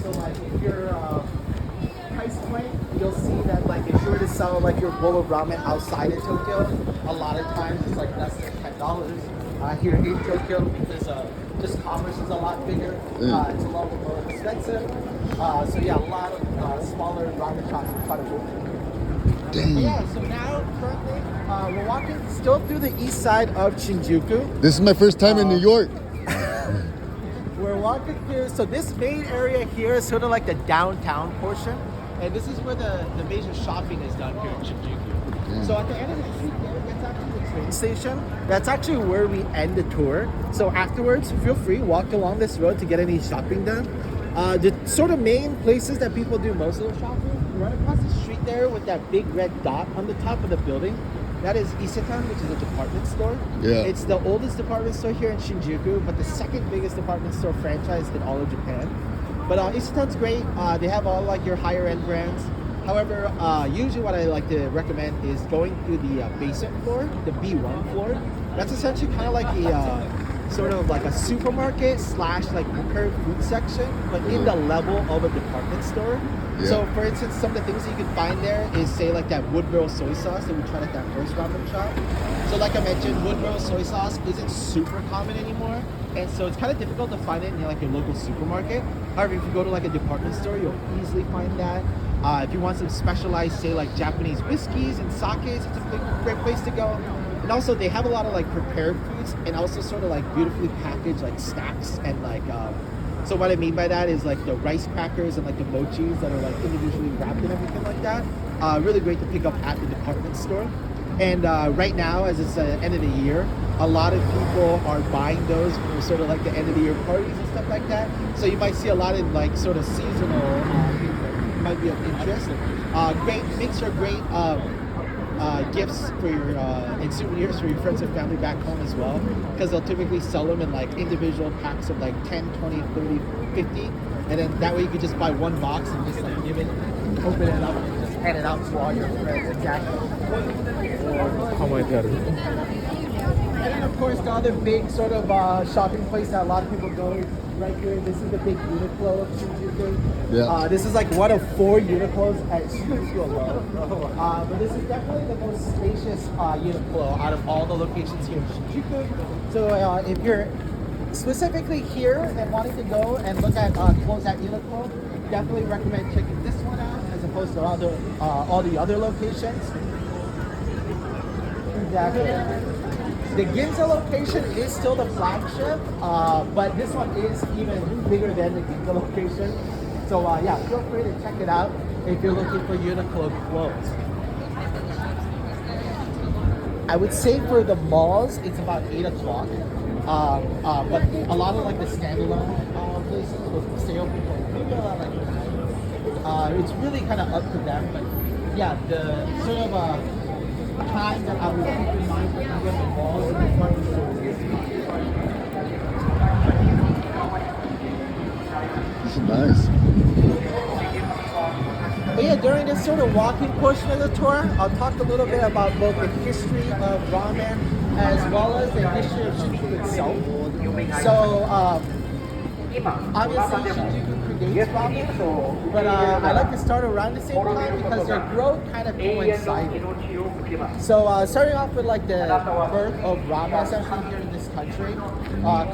So like if you're price point, you'll see that like if you were to sell like your bowl of ramen outside of Tokyo, a lot of times it's like less than $10 here in Tokyo because just commerce is a lot bigger. It's a lot more expensive. So yeah, a lot of smaller ramen shops are quite a bit. Dang. Yeah, so now currently we're walking still through the east side of Shinjuku. This is my first time in New York. We're walking through, so this main area here is sort of like the downtown portion, and this is where the major shopping is done here in Shinjuku. So at the end of the street there, that's actually the train station. That's actually where we end the tour. So afterwards, feel free, walk along this road to get any shopping done. The sort of main places that people do most of the shopping, right across the street there with that big red dot on the top of the building, that is Isetan, which is a department store. Yeah. It's the oldest department store here in Shinjuku, but the second biggest department store franchise in all of Japan. But Isetan's great. They have all like your higher end brands. However, usually what I like to recommend is going through the basement floor, the B1 floor. That's essentially kind of like a sort of like a supermarket slash like prepared food section, but in the level of a department store. Yeah. So for instance, some of the things that you can find there is say like that Woodrow soy sauce that we tried at that first ramen shop. So like I mentioned, Woodrow soy sauce isn't super common anymore. And so it's kind of difficult to find it in like your local supermarket. However, if you go to like a department store, you'll easily find that. If you want some specialized, say like Japanese whiskeys and sakes, it's a great place to go. And also they have a lot of like prepared foods and also sort of like beautifully packaged like snacks and like so what I mean by that is like the rice crackers and like the mochis that are like individually wrapped and everything like that. Really great to pick up at the department store. And right now, as it's the end of the year, a lot of people are buying those for sort of like the end of the year parties and stuff like that. So you might see a lot of like sort of seasonal things that might be of interest. Great, makes for great gifts for your and souvenirs for your friends and family back home as well, because they'll typically sell them in like individual packs of like 10, 20, 30, 50, and then that way you could just buy one box and just like give it, open it up, and just hand it out to all your friends. Exactly. Oh my god. And then of course the other big sort of shopping place that a lot of people go right here. This is the big Uniqlo of Shinjuku. Yeah. This is like one of 4 Uniqlos at Shinjuku alone. But this is definitely the most spacious Uniqlo out of all the locations here in Shinjuku. So if you're specifically here and wanting to go and look at clothes at Uniqlo, definitely recommend checking this one out as opposed to all the other locations. Exactly. The Ginza location is still the flagship, but this one is even bigger than the Ginza location. So yeah, feel free to check it out if you're looking for Uniqlo clothes. I would say for the malls, it's about 8 o'clock. But a lot of like the standalone places will stay open for maybe around like 9. It's really kind of up to them, but yeah, the sort of time that I would keep in mind for even the malls and the department stores is This is nice. But yeah, during this sort of walking portion of the tour, I'll talk a little bit about both the history of ramen as well as the history of Shinjuku itself. So, obviously Shinjuku predates ramen, but I like to start around the same time because their growth kind of coincided. So starting off with like the birth of ramen essentially here in this country.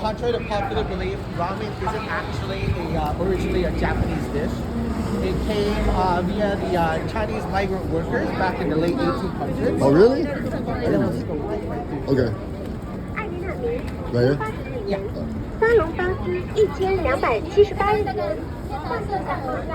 Contrary to popular belief, ramen isn't actually originally a Japanese dish. It came via the Chinese migrant workers back in the late 1800s. Oh, really? And then we'll take a right through. Okay. Right here? Yeah. 沙龙巴斯1278日元，换算感购票。